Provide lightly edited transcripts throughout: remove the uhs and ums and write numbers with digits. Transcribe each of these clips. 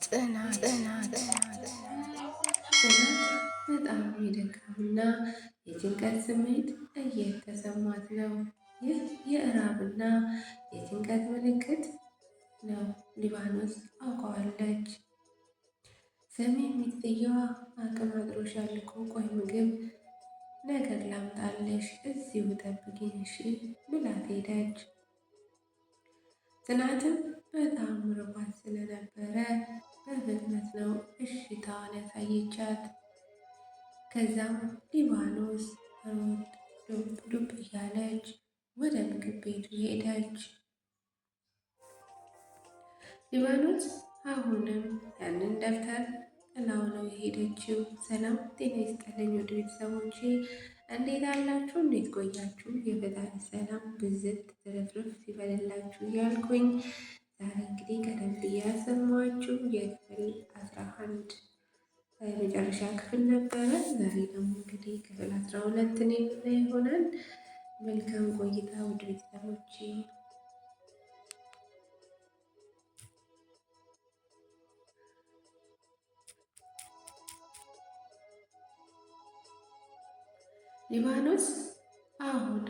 ጽናት በጣም የድካምና የጭንቀት ስሜት እየተሰማት ነው። ይህ የእራብና የጭንቀት ምልክት ነው። ሊባኖስ አውቀዋለች። ስሚ ሚስትየዋ፣ አቅም አጥሮሻል እኮ። ቆይ ምግብ ነገር ላምጣልሽ፣ እዚሁ ጠብቂኝ እሺ ብላት ሄደች። ጽናትም በጣም ርቧት ስለነበረ በፍጥነት ነው እሽታዋን ያሳየቻት። ከዛም ሊባኖስ ዱብ ዱብ እያለች ወደ ምግብ ቤቱ ሄደች። ሊባኖስ አሁንም ያንን ደብተር ጥላው ነው የሄደችው። ሰላም ጤና ይስጥልኝ ወደ ቤተሰቦቼ፣ እንዴት አላችሁ? እንዴት ቆያችሁ? የፈጣሪ ሰላም ብዝት ትርፍርፍ ይበልላችሁ እያልኩኝ ዛሬ እንግዲህ ቀደም ብዬ ያሰማኋችሁ የክፍል 11 የመጨረሻ ክፍል ነበረ። ዛሬ ደግሞ እንግዲህ ክፍል 12ን የምናይ ይሆናል። መልካም ቆይታ ወደ ቤተሰቦቼ። ሊባኖስ አሁን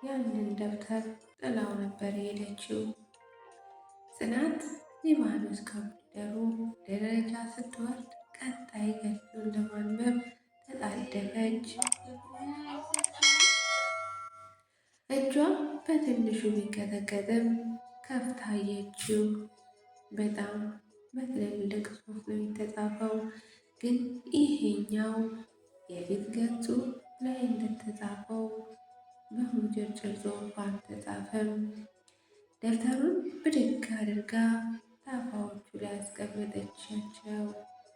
ያንን ደብተር ጥላው ነበር የሄደችው። ጽናት ሊባኖስ ከኮሪደሩ ደረጃ ስትወርድ ቀጣይ ገጹን ለማንበብ ተጣደፈች። እጇ በትንሹ ቢንቀጠቀጥም ከፍታ አየችው። በጣም በትልልቅ ጽሑፍ ነው የተጻፈው፣ ግን ይሄኛው የፊት ገጹ ላይ እንደተጻፈው በሙጭርጭር ጽሑፍ አልተጻፈም። ደብተሩን ብድግ አድርጋ ታፋዎቹ ላይ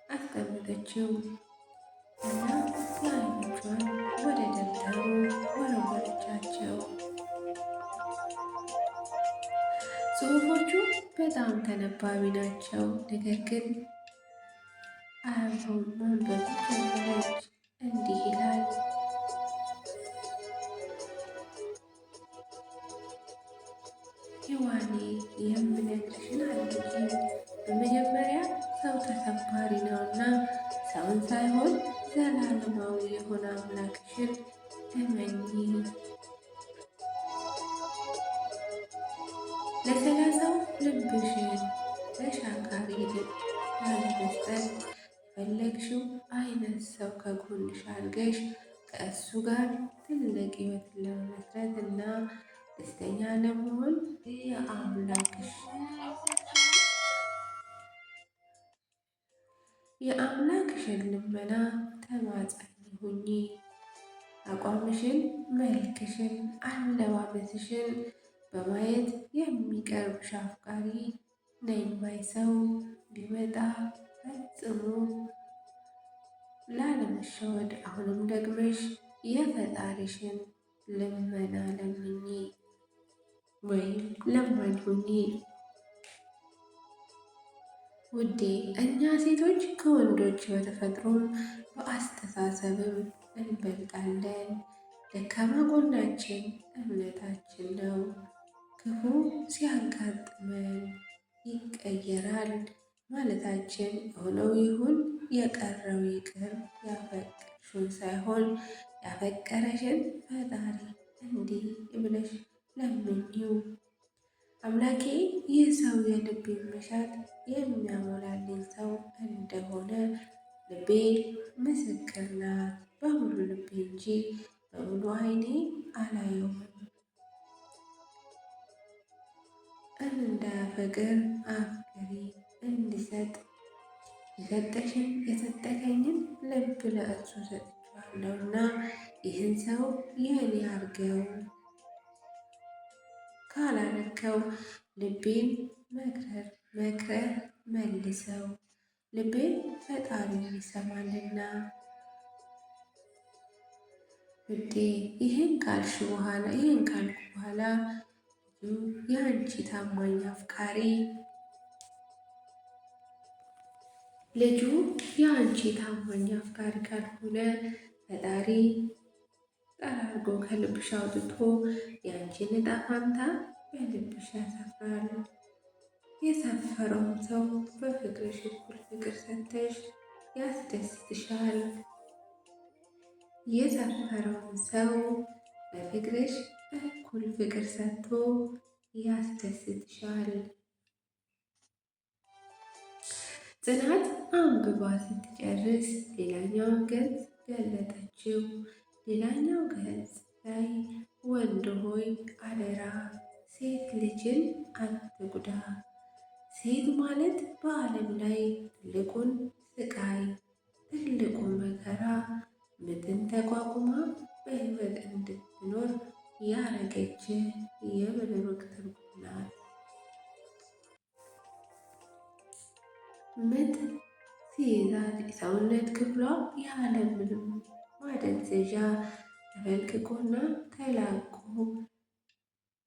አስቀመጠችው እና የዓይኖቿን ወደ ደብተሩ ወረወረቻቸው። ጽሑፎቹ በጣም ተነባቢ ናቸው፣ ነገር ግን አያምረውም። ማንበብ ጀመረች። እንዲህ ይላል። ሔዋኔ የምነግርሽን አድርጊ። በመጀመሪያ ሰው ተሰባሪ ነውና ሰውን ሳይሆን ዘላለማዊ የሆነ አምላክሽን እመኚ። ለሰላሳው ልብሽን ለሻካሪ ልብ ላለመስጠት የፈለግሽው አይነት ሰው ከጎንሽ አድርገሽ ከእሱ ጋር ትልቅ ሕይወትን ለመመስረት እና ደስተኛ ለመሆን የአምላክሽን ልመና ተማጸኝ ሁኚ። አቋምሽን፣ መልክሽን፣ አለባበስሽን በማየት የሚቀርብሽ አፍቃሪ ነኝ ባይ ሰው ቢመጣ ፈጽሞ ላለመሸወድ አሁንም ደግመሽ የፈጣሪሽን ልመና ለምኚ ወይም ለማኝ ሁኚ። ውዴ፣ እኛ ሴቶች ከወንዶች በተፈጥሮም በአስተሳሰብም እንበልጣለን። ደካማ ጎናችን እምነታችን ነው። ክፉ ሲያጋጥመን ይቀየራል ማለታችን የሆነው ይሁን የቀረው ይቅር፣ ያፈቀርሽውን ሳይሆን ያፈቀረሽን ፈጣሪ እንዲህ ብለሽ ለምኚው። አምላኬ ይህ ሰው የልቤን መሻት የሚያሞላልኝ ሰው እንደሆነ ልቤ ምስክር ናት። በሙሉ ልቤ እንጂ በሙሉ ዓይኔ አላየውም። እንዳያፈቅር አፍቅሪ እንዲሰጥ የሰጠኸኝን ልብ ለእሱ ሰጥቼዋለሁና ይህን ሰው የእኔ አርገው። ካላረከው ልቤን መክረህ መልሰው። ልቤን ፈጣሪ ይሰማልና። ውዴ፣ ይህን ካልኩ በኋላ የአንቺ ታማኝ አፍቃሪ ልጁ የአንቺ ታማኝ አፍቃሪ ካልሆነ ፈጣሪ ጠራርጎ ከልብሽ አውጥቶ የአንቺን ዕጣ ፈንታ በልብሽ ያሰፍራል። የሰፈረውን ሰው በፍቅርሽ እኩል ፍቅር ሰጥተሽ ያስደስትሻል። የሰፈረውን ሰው በፍቅርሽ እኩል ፍቅር ሰጥቶ ያስደስትሻል። ጽናት አንብባ ስትጨርስ ሌላኛውን ገጽ ገለጠችው። ሌላኛው ገጽ ላይ ወንድ ሆይ አደራ ሴት ልጅን አትጉዳ። ሴት ማለት በዓለም ላይ ትልቁን ስቃይ፣ ትልቁን መከራ ምትን ተቋቁማ በሕይወት እንድትኖር ያረገች የምድር ትርጉም ናት። ምጥ ሲይዛት የሰውነት ክፍሏ ያለምንም ማደንዘዣ ተፈልቅቆና ተላቆ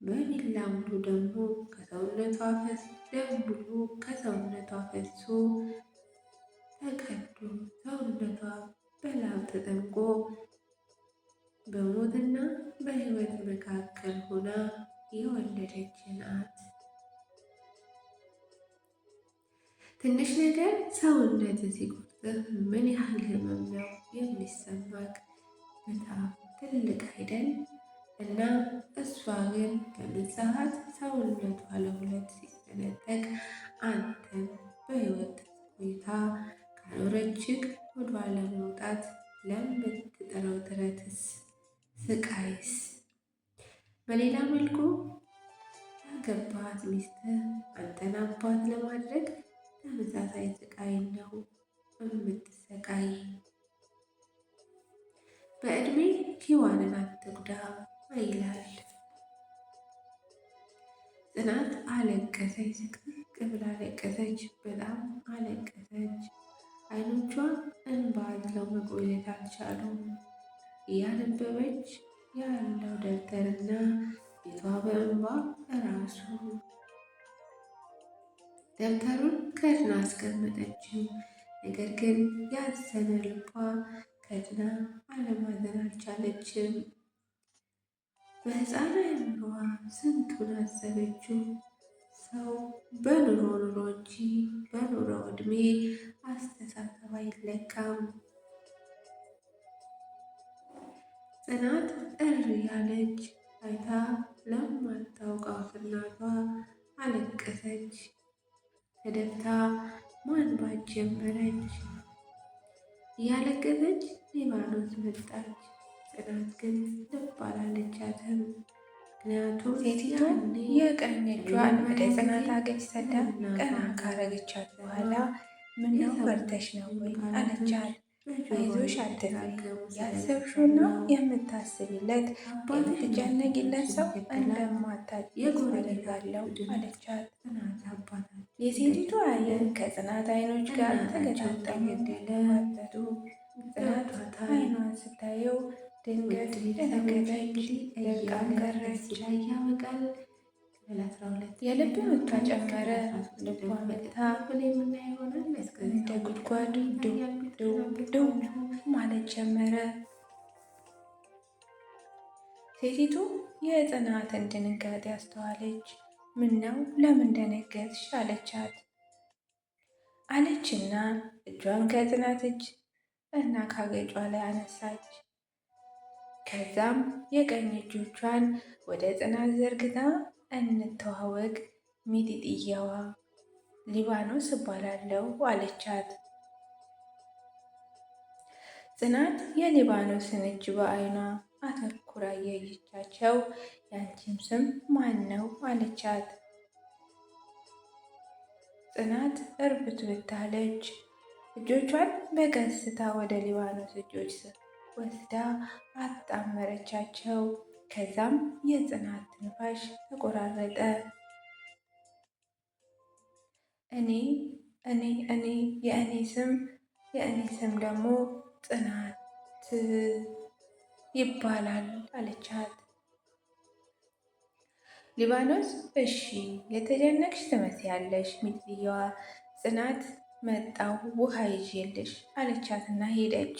በቢላ ሙሉ ደግሞ ከሰውነቷ ፈሶ ተቀዶ ሰውነቷ በላብ ተጠምቆ በሞትና በሕይወት መካከል ሆና የወለደች ናት። ትንሽ ነገር ሰውነት ሲቆርጥህ ምን ያህል ህመም ነው የሚሰማክ? በጣም ትልቅ አይደል? እና እሷ ግን በምጽአት ሰውነቷ ለሁለት ሲሰነጠቅ አንተን በሕይወት ቆይታ ካኖረችክ ሆዷ ለመውጣት ለምትጥረው ጥረትስ ስቃይስ? በሌላ መልኩ ያገባት ሚስትህ አንተን አባት ለማድረግ ተመሳሳይ ስቃይ ነው የምትሰቃይ። በዕድሜ ሔዋንን አትጉዳ ይላል። ጽናት አለቀሰች፣ ስቅስቅ ብላ አለቀሰች፣ በጣም አለቀሰች። አይኖቿ እንባ አዝለው መቆየት አልቻሉም። እያነበበች ያለው ደብተርና ቤቷ በእንባ እራሱ ደብተሩን ከድና አስቀመጠችው። ነገር ግን ያዘነ ልቧ ከድና አለማዘን አልቻለችም። በሕፃን አእምሮዋ ስንቱን አሰበችው። ሰው በኑሮ እንጂ በኖረው ዕድሜ አስተሳሰብ አይለካም። ጽናት እሪ ያለች አይታ ለማታውቃት እናቷ አለቀሰች። ተደፍታ ማንባት ጀመረች። እያለቀሰች ሊባኖስ መጣች። ጽናት ግን ልብ አላለቻትም። ምክንያቱም ሴቲቱ የቀኝ እጇን ወደ ጽናት አገጭ ሰዳ ቀና ካረገቻት በኋላ ምነው ፈርተሽ ነው ወይ አለቻት። አይዞሽ አትፍሪ፣ ያሰብሽውና የምታስቢለት የምትጨነቂለት ሰው እንደማታጭ አደርጋለሁ አለቻት። የሴቲቱ ዓይን ከጽናት ዓይኖች ጋር ተገጣጠሙ። ጽናት ዓይኗን ስታየው ድንገት ደነገጠች፣ ደርቃም ቀረች። የልብ ምቷ ጨመረ። ልቧ መታ እንደ ጉድጓድ ድው ማለት ጀመረ። ሴቲቱ የጽናትን ድንጋጤ አስተዋለች። ምነው ለምን ደነገጥሽ? አለቻት አለችና እጇን ከጽናት እጅ እና ካገጯ ላይ አነሳች። ከዛም የቀኝ እጆቿን ወደ ጽናት ዘርግታ እንተዋወቅ ሚጢጥየዋ ሊባኖስ እባላለሁ አለቻት። ጽናት የሊባኖስን እጅ በዓይኗ አተኩራ እያየቻቸው ያንቺም ስም ማን ነው አለቻት። ጽናት እርብት ብታለች። እጆቿን በቀስታ ወደ ሊባኖስ እጆች ወስዳ አጣመረቻቸው። ከዛም የጽናት ትንፋሽ ተቆራረጠ። እኔ የእኔ ስም ደግሞ ጽናት ይባላል አለቻት። ሊባኖስ እሺ የተጨነቅሽ ትመስያለሽ ሚጥልየዋ ጽናት መጣው ውሃ ይዤልሽ አለቻትና ሄደች።